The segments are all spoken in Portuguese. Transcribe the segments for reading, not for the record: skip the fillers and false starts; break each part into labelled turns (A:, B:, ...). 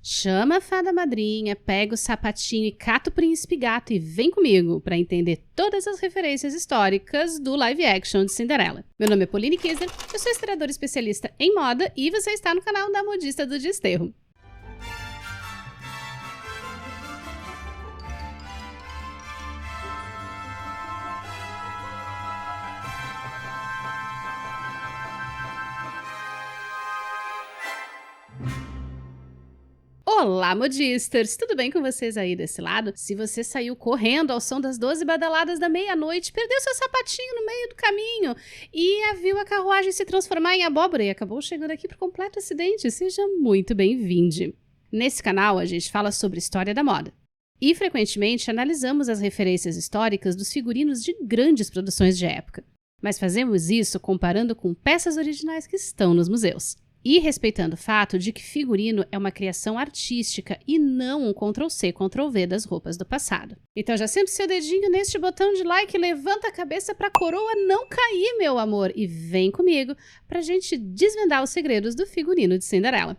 A: Chama a fada madrinha, pega o sapatinho e cata o príncipe gato e vem comigo para entender todas as referências históricas do live action de Cinderela. Meu nome é Pauline Kisler, eu sou historiadora especialista em moda e você está no canal da Modista do Desterro. Olá, modisters! Tudo bem com vocês aí desse lado? Se você saiu correndo ao som das 12 badaladas da meia-noite, perdeu seu sapatinho no meio do caminho e viu a carruagem se transformar em abóbora e acabou chegando aqui por completo acidente, seja muito bem-vindo! Nesse canal, a gente fala sobre história da moda e, frequentemente, analisamos as referências históricas dos figurinos de grandes produções de época. Mas fazemos isso comparando com peças originais que estão nos museus. E respeitando o fato de que figurino é uma criação artística e não um Ctrl+C, Ctrl+V das roupas do passado. Então já senta o seu dedinho neste botão de like, levanta a cabeça para a coroa não cair, meu amor, e vem comigo pra gente desvendar os segredos do figurino de Cinderela.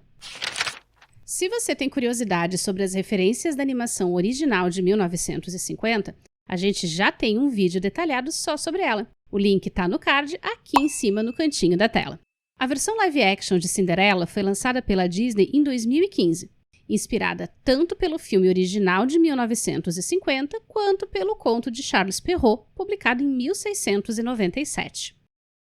A: Se você tem curiosidade sobre as referências da animação original de 1950, a gente já tem um vídeo detalhado só sobre ela. O link tá no card aqui em cima no cantinho da tela. A versão live action de Cinderela foi lançada pela Disney em 2015, inspirada tanto pelo filme original de 1950 quanto pelo conto de Charles Perrault, publicado em 1697.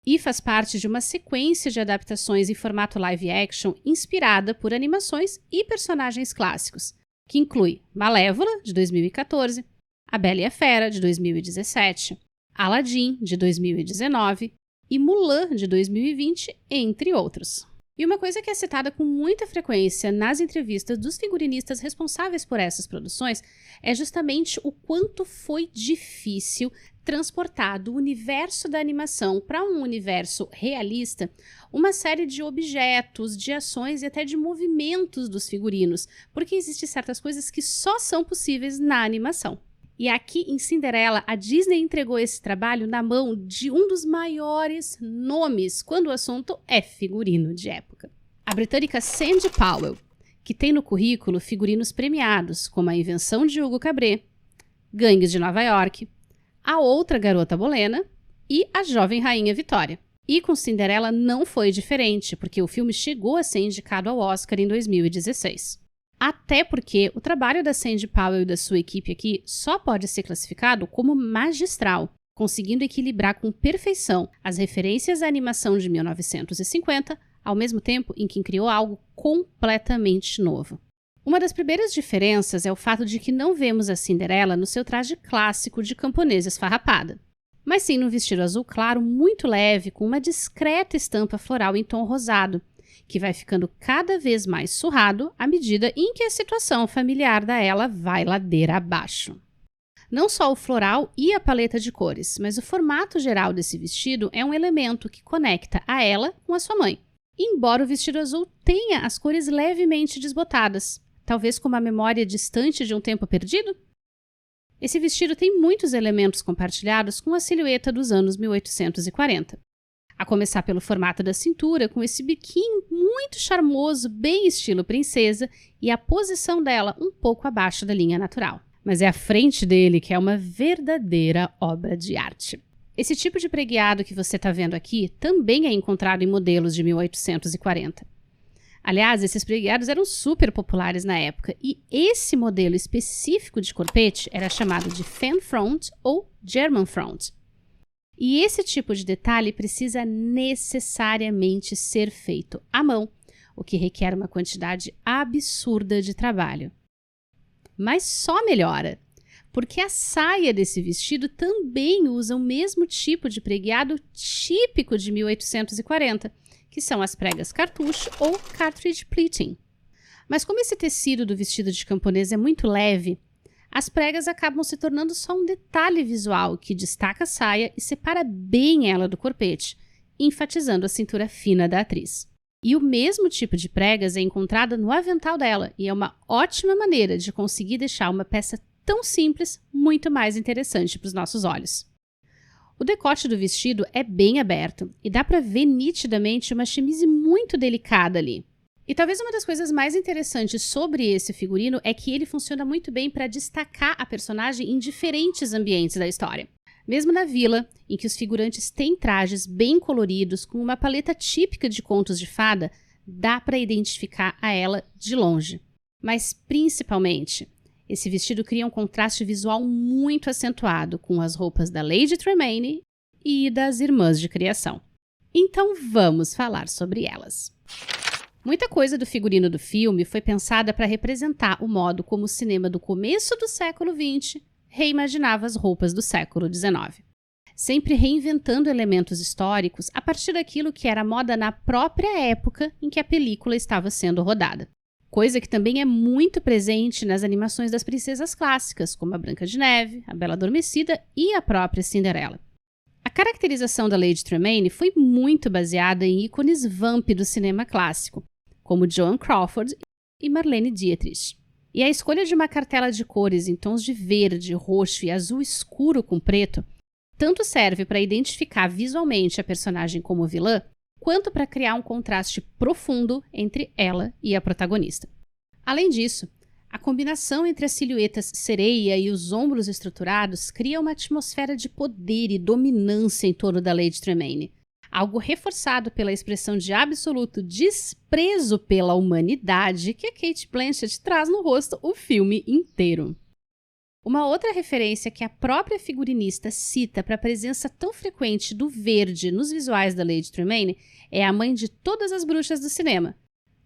A: E faz parte de uma sequência de adaptações em formato live action inspirada por animações e personagens clássicos, que inclui Malévola, de 2014, A Bela e a Fera, de 2017, Aladdin, de 2019, e Mulan, de 2020, entre outros. E uma coisa que é citada com muita frequência nas entrevistas dos figurinistas responsáveis por essas produções é justamente o quanto foi difícil transportar do universo da animação para um universo realista uma série de objetos, de ações e até de movimentos dos figurinos, porque existem certas coisas que só são possíveis na animação. E aqui em Cinderela, a Disney entregou esse trabalho na mão de um dos maiores nomes quando o assunto é figurino de época. A britânica Sandy Powell, que tem no currículo figurinos premiados, como A Invenção de Hugo Cabret, Gangues de Nova York, A Outra Garota Bolena e A Jovem Rainha Vitória. E com Cinderela não foi diferente, porque o filme chegou a ser indicado ao Oscar em 2016. Até porque o trabalho da Sandy Powell e da sua equipe aqui só pode ser classificado como magistral, conseguindo equilibrar com perfeição as referências à animação de 1950, ao mesmo tempo em que criou algo completamente novo. Uma das primeiras diferenças é o fato de que não vemos a Cinderela no seu traje clássico de camponesa esfarrapada, mas sim num vestido azul claro muito leve com uma discreta estampa floral em tom rosado, que vai ficando cada vez mais surrado à medida em que a situação familiar da Ela vai ladeira abaixo. Não só o floral e a paleta de cores, mas o formato geral desse vestido é um elemento que conecta a Ela com a sua mãe, embora o vestido azul tenha as cores levemente desbotadas, talvez com uma memória distante de um tempo perdido? Esse vestido tem muitos elementos compartilhados com a silhueta dos anos 1840. A começar pelo formato da cintura, com esse biquinho muito charmoso, bem estilo princesa, e a posição dela um pouco abaixo da linha natural. Mas é a frente dele que é uma verdadeira obra de arte. Esse tipo de preguiado que você está vendo aqui também é encontrado em modelos de 1840. Aliás, esses preguiados eram super populares na época, e esse modelo específico de corpete era chamado de fan front ou German front. E esse tipo de detalhe precisa necessariamente ser feito à mão, o que requer uma quantidade absurda de trabalho. Mas só melhora, porque a saia desse vestido também usa o mesmo tipo de preguiado típico de 1840, que são as pregas cartucho ou cartridge pleating. Mas como esse tecido do vestido de camponesa é muito leve, as pregas acabam se tornando só um detalhe visual que destaca a saia e separa bem ela do corpete, enfatizando a cintura fina da atriz. E o mesmo tipo de pregas é encontrada no avental dela e é uma ótima maneira de conseguir deixar uma peça tão simples muito mais interessante para os nossos olhos. O decote do vestido é bem aberto e dá para ver nitidamente uma chemise muito delicada ali. E talvez uma das coisas mais interessantes sobre esse figurino é que ele funciona muito bem para destacar a personagem em diferentes ambientes da história. Mesmo na vila, em que os figurantes têm trajes bem coloridos, com uma paleta típica de contos de fada, dá para identificar a ela de longe. Mas, principalmente, esse vestido cria um contraste visual muito acentuado com as roupas da Lady Tremaine e das Irmãs de Criação. Então vamos falar sobre elas. Muita coisa do figurino do filme foi pensada para representar o modo como o cinema do começo do século XX reimaginava as roupas do século XIX. Sempre reinventando elementos históricos a partir daquilo que era moda na própria época em que a película estava sendo rodada. Coisa que também é muito presente nas animações das princesas clássicas, como a Branca de Neve, a Bela Adormecida e a própria Cinderela. A caracterização da Lady Tremaine foi muito baseada em ícones vamp do cinema clássico, como Joan Crawford e Marlene Dietrich. E a escolha de uma cartela de cores em tons de verde, roxo e azul escuro com preto tanto serve para identificar visualmente a personagem como vilã, quanto para criar um contraste profundo entre ela e a protagonista. Além disso, a combinação entre as silhuetas sereia e os ombros estruturados cria uma atmosfera de poder e dominância em torno da Lady Tremaine, algo reforçado pela expressão de absoluto desprezo pela humanidade que a Cate Blanchett traz no rosto o filme inteiro. Uma outra referência que a própria figurinista cita para a presença tão frequente do verde nos visuais da Lady Tremaine é a mãe de todas as bruxas do cinema.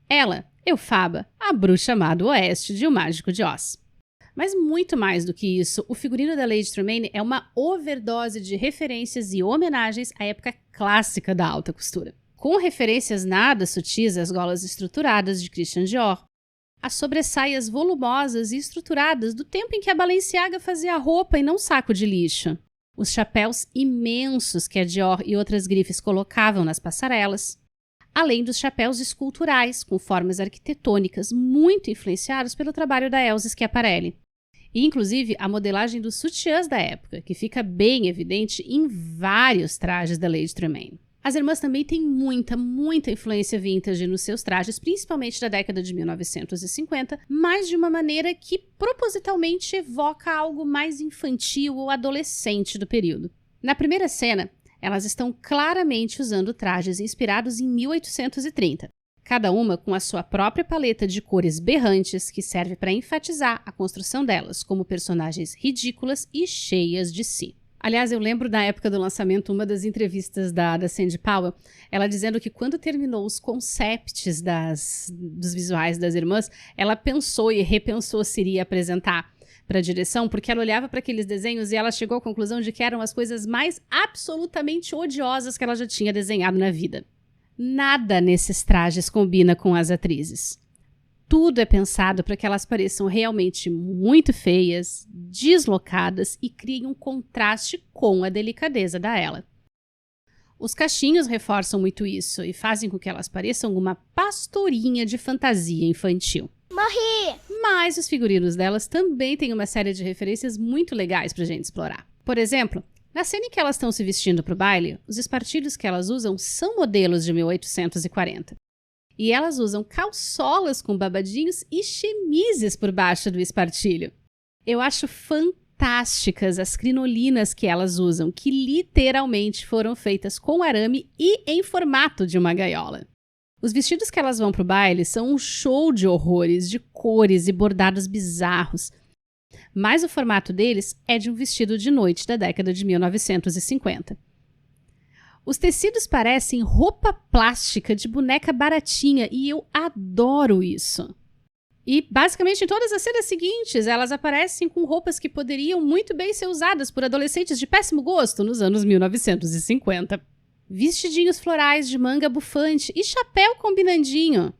A: Ela, Elphaba, a bruxa amada oeste de O Mágico de Oz. Mas muito mais do que isso, o figurino da Lady Tremaine é uma overdose de referências e homenagens à época clássica da alta costura. Com referências nada sutis às golas estruturadas de Christian Dior, as sobressaias volumosas e estruturadas do tempo em que a Balenciaga fazia roupa e não saco de lixo, os chapéus imensos que a Dior e outras grifes colocavam nas passarelas, além dos chapéus esculturais com formas arquitetônicas muito influenciados pelo trabalho da Elsa Schiaparelli. E, inclusive, a modelagem dos sutiãs da época, que fica bem evidente em vários trajes da Lady Tremaine. As irmãs também têm muita influência vintage nos seus trajes, principalmente da década de 1950, mas de uma maneira que propositalmente evoca algo mais infantil ou adolescente do período. Na primeira cena, elas estão claramente usando trajes inspirados em 1830, cada uma com a sua própria paleta de cores berrantes que serve para enfatizar a construção delas como personagens ridículas e cheias de si. Aliás, eu lembro na época do lançamento uma das entrevistas da Sandy Powell, ela dizendo que quando terminou os concepts dos visuais das irmãs, ela pensou e repensou se iria apresentar para a direção, porque ela olhava para aqueles desenhos e ela chegou à conclusão de que eram as coisas mais absolutamente odiosas que ela já tinha desenhado na vida. Nada nesses trajes combina com as atrizes. Tudo é pensado para que elas pareçam realmente muito feias, deslocadas e criem um contraste com a delicadeza da Ella. Os cachinhos reforçam muito isso e fazem com que elas pareçam uma pastorinha de fantasia infantil.
B: Morri!
A: Mas os figurinos delas também têm uma série de referências muito legais pra gente explorar. Por exemplo, na cena em que elas estão se vestindo para o baile, os espartilhos que elas usam são modelos de 1840. E elas usam calçolas com babadinhos e chemises por baixo do espartilho. Eu acho fantásticas as crinolinas que elas usam, que literalmente foram feitas com arame e em formato de uma gaiola. Os vestidos que elas vão para o baile são um show de horrores, de cores e bordados bizarros. Mas o formato deles é de um vestido de noite da década de 1950. Os tecidos parecem roupa plástica de boneca baratinha e eu adoro isso. E basicamente em todas as cenas seguintes, elas aparecem com roupas que poderiam muito bem ser usadas por adolescentes de péssimo gosto nos anos 1950. Vestidinhos florais de manga bufante e chapéu combinandinho.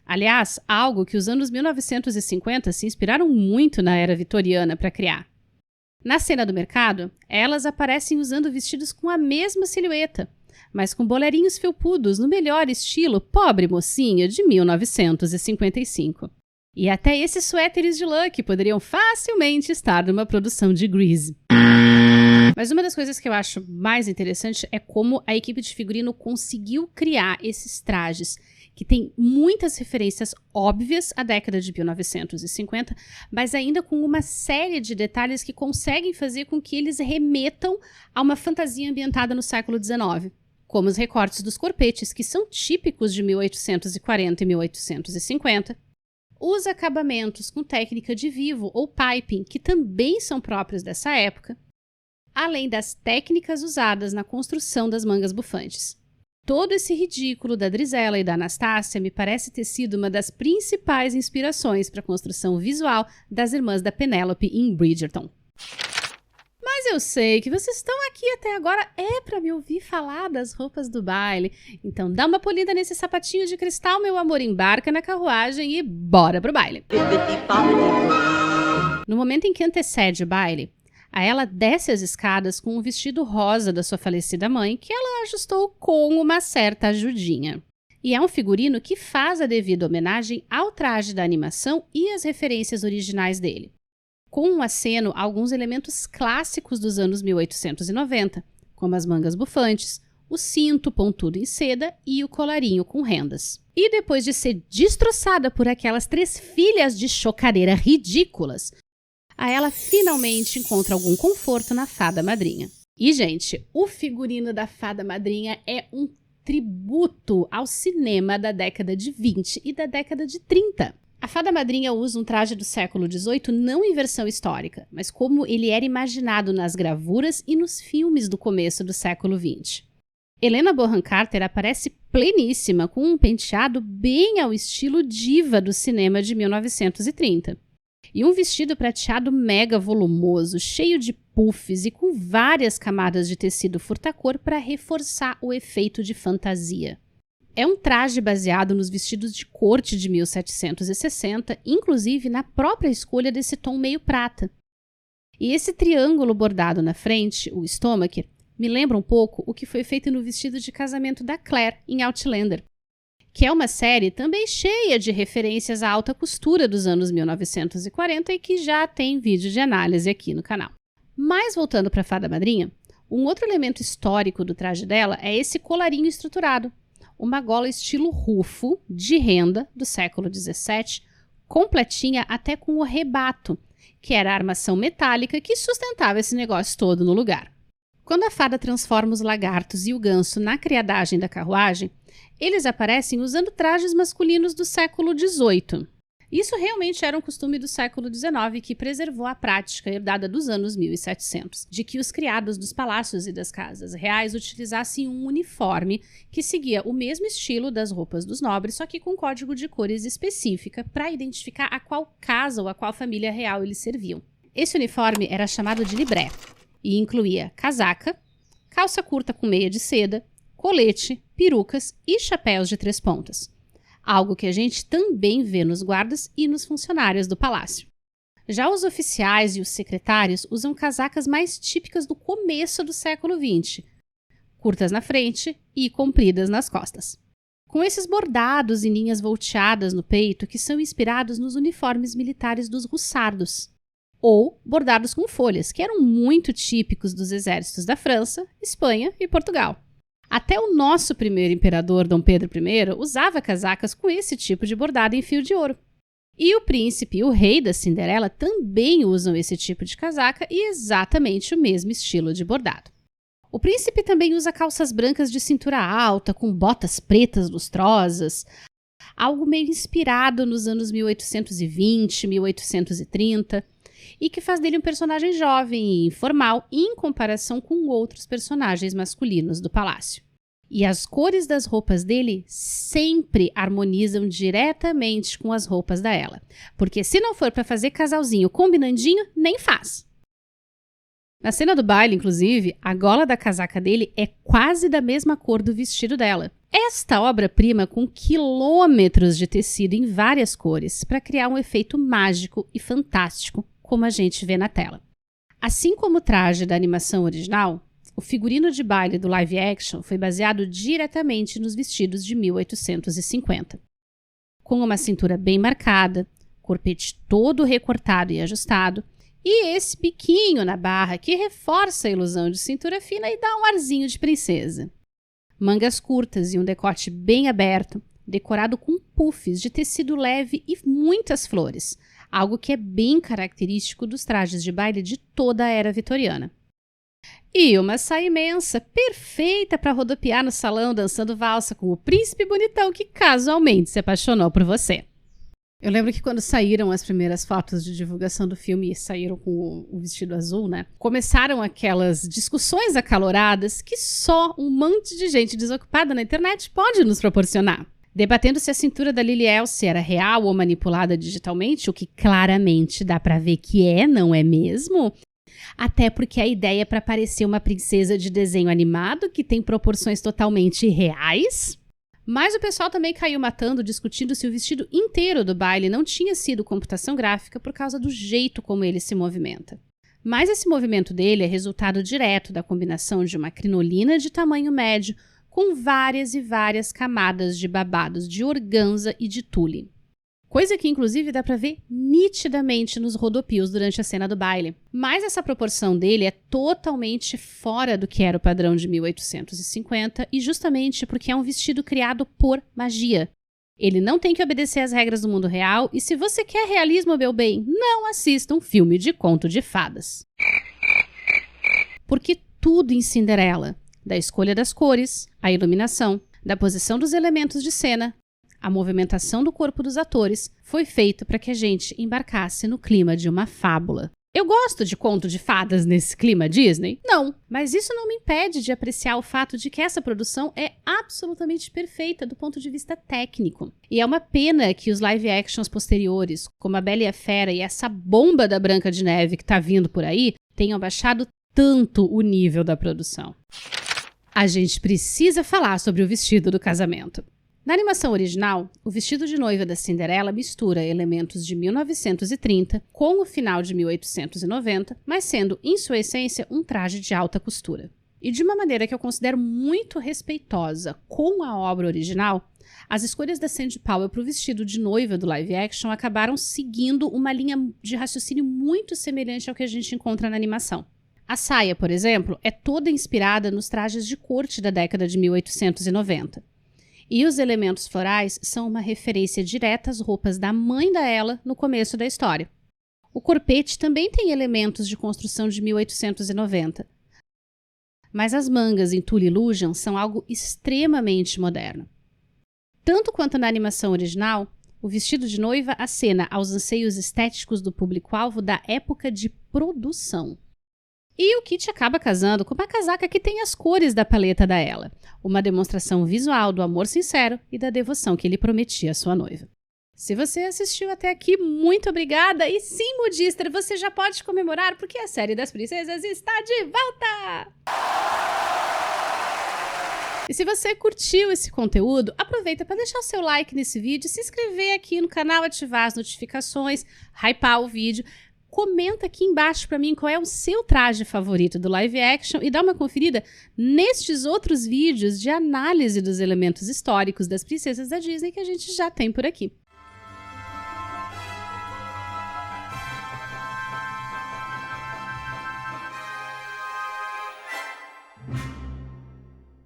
A: Aliás, algo que os anos 1950 se inspiraram muito na era vitoriana para criar. Na cena do mercado, elas aparecem usando vestidos com a mesma silhueta, mas com bolerinhos felpudos no melhor estilo pobre mocinha de 1955. E até esses suéteres de lã que poderiam facilmente estar numa produção de Grease. Mas uma das coisas que eu acho mais interessante é como a equipe de figurino conseguiu criar esses trajes que tem muitas referências óbvias à década de 1950, mas ainda com uma série de detalhes que conseguem fazer com que eles remetam a uma fantasia ambientada no século XIX, como os recortes dos corpetes, que são típicos de 1840 e 1850, os acabamentos com técnica de vivo ou piping, que também são próprios dessa época, além das técnicas usadas na construção das mangas bufantes. Todo esse ridículo da Drizella e da Anastácia me parece ter sido uma das principais inspirações para a construção visual das irmãs da Penélope em Bridgerton. Mas eu sei que vocês estão aqui até agora para me ouvir falar das roupas do baile. Então dá uma polida nesse sapatinho de cristal, meu amor, embarca na carruagem e bora pro baile. No momento em que antecede o baile, a ela desce as escadas com um vestido rosa da sua falecida mãe, que ela ajustou com uma certa ajudinha. E é um figurino que faz a devida homenagem ao traje da animação e às referências originais dele, com um aceno a alguns elementos clássicos dos anos 1890, como as mangas bufantes, o cinto pontudo em seda e o colarinho com rendas. E depois de ser destroçada por aquelas 3 filhas de chocadeira ridículas, a ela finalmente encontra algum conforto na fada madrinha. E, gente, o figurino da fada madrinha é um tributo ao cinema da década de 20 e da década de 30. A fada madrinha usa um traje do século XVIII não em versão histórica, mas como ele era imaginado nas gravuras e nos filmes do começo do século XX. Helena Bonham Carter aparece pleníssima, com um penteado bem ao estilo diva do cinema de 1930. E um vestido prateado mega volumoso, cheio de puffs e com várias camadas de tecido furtacor para reforçar o efeito de fantasia. É um traje baseado nos vestidos de corte de 1760, inclusive na própria escolha desse tom meio prata. E esse triângulo bordado na frente, o stomacher, me lembra um pouco o que foi feito no vestido de casamento da Claire em Outlander, que é uma série também cheia de referências à alta costura dos anos 1940 e que já tem vídeo de análise aqui no canal. Mas voltando para a fada madrinha, um outro elemento histórico do traje dela é esse colarinho estruturado, uma gola estilo rufo, de renda, do século XVII, completinha até com o rebato, que era a armação metálica que sustentava esse negócio todo no lugar. Quando a fada transforma os lagartos e o ganso na criadagem da carruagem, eles aparecem usando trajes masculinos do século XVIII. Isso realmente era um costume do século XIX que preservou a prática herdada dos anos 1700, de que os criados dos palácios e das casas reais utilizassem um uniforme que seguia o mesmo estilo das roupas dos nobres, só que com código de cores específica para identificar a qual casa ou a qual família real eles serviam. Esse uniforme era chamado de libré e incluía casaca, calça curta com meia de seda, colete, perucas e chapéus de 3 pontas. Algo que a gente também vê nos guardas e nos funcionários do palácio. Já os oficiais e os secretários usam casacas mais típicas do começo do século XX, curtas na frente e compridas nas costas, com esses bordados em linhas volteadas no peito que são inspirados nos uniformes militares dos russardos, ou bordados com folhas, que eram muito típicos dos exércitos da França, Espanha e Portugal. Até o nosso primeiro imperador, Dom Pedro I, usava casacas com esse tipo de bordado em fio de ouro. E o príncipe e o rei da Cinderela também usam esse tipo de casaca e exatamente o mesmo estilo de bordado. O príncipe também usa calças brancas de cintura alta, com botas pretas lustrosas, algo meio inspirado nos anos 1820, 1830, e que faz dele um personagem jovem e informal em comparação com outros personagens masculinos do palácio. E as cores das roupas dele sempre harmonizam diretamente com as roupas da Ella, porque se não for para fazer casalzinho combinandinho, nem faz. Na cena do baile, inclusive, a gola da casaca dele é quase da mesma cor do vestido dela. Esta obra-prima com quilômetros de tecido em várias cores para criar um efeito mágico e fantástico, como a gente vê na tela. Assim como o traje da animação original, o figurino de baile do live action foi baseado diretamente nos vestidos de 1850. Com uma cintura bem marcada, corpete todo recortado e ajustado, e esse biquinho na barra que reforça a ilusão de cintura fina e dá um arzinho de princesa. Mangas curtas e um decote bem aberto, decorado com puffs de tecido leve e muitas flores, algo que é bem característico dos trajes de baile de toda a era vitoriana. E uma saia imensa, perfeita para rodopiar no salão dançando valsa com o príncipe bonitão que casualmente se apaixonou por você. Eu lembro que quando saíram as primeiras fotos de divulgação do filme e saíram com o vestido azul, né? Começaram aquelas discussões acaloradas que só um monte de gente desocupada na internet pode nos proporcionar. Debatendo se a cintura da Lily Elsie era real ou manipulada digitalmente, o que claramente dá pra ver que não é mesmo? Até porque a ideia é pra parecer uma princesa de desenho animado que tem proporções totalmente reais. Mas o pessoal também caiu matando, discutindo se o vestido inteiro do baile não tinha sido computação gráfica por causa do jeito como ele se movimenta. Mas esse movimento dele é resultado direto da combinação de uma crinolina de tamanho médio com várias e várias camadas de babados de organza e de tule. Coisa que inclusive dá pra ver nitidamente nos rodopios durante a cena do baile. Mas essa proporção dele é totalmente fora do que era o padrão de 1850 e justamente porque é um vestido criado por magia. Ele não tem que obedecer às regras do mundo real e se você quer realismo, meu bem, não assista um filme de conto de fadas. Porque tudo em Cinderela, da escolha das cores, a iluminação, da posição dos elementos de cena, a movimentação do corpo dos atores foi feito para que a gente embarcasse no clima de uma fábula. Eu gosto de conto de fadas nesse clima Disney? Não, mas isso não me impede de apreciar o fato de que essa produção é absolutamente perfeita do ponto de vista técnico. E é uma pena que os live actions posteriores, como a Bela e a Fera e essa bomba da Branca de Neve que tá vindo por aí, tenham baixado tanto o nível da produção. A gente precisa falar sobre o vestido do casamento. Na animação original, o vestido de noiva da Cinderela mistura elementos de 1930 com o final de 1890, mas sendo, em sua essência, um traje de alta costura. E de uma maneira que eu considero muito respeitosa com a obra original, as escolhas da Sandy Powell para o vestido de noiva do live action acabaram seguindo uma linha de raciocínio muito semelhante ao que a gente encontra na animação. A saia, por exemplo, é toda inspirada nos trajes de corte da década de 1890. E os elementos florais são uma referência direta às roupas da mãe da Ella no começo da história. O corpete também tem elementos de construção de 1890. Mas as mangas em Tule Illusion são algo extremamente moderno. Tanto quanto na animação original, o vestido de noiva acena aos anseios estéticos do público-alvo da época de produção. E o kit acaba casando com uma casaca que tem as cores da paleta da Ella, uma demonstração visual do amor sincero e da devoção que ele prometia à sua noiva. Se você assistiu até aqui, muito obrigada! E sim, Moodister, você já pode comemorar porque a série das princesas está de volta! E se você curtiu esse conteúdo, aproveita para deixar o seu like nesse vídeo, se inscrever aqui no canal, ativar as notificações, hypar o vídeo. Comenta aqui embaixo para mim qual é o seu traje favorito do live action e dá uma conferida nestes outros vídeos de análise dos elementos históricos das princesas da Disney que a gente já tem por aqui.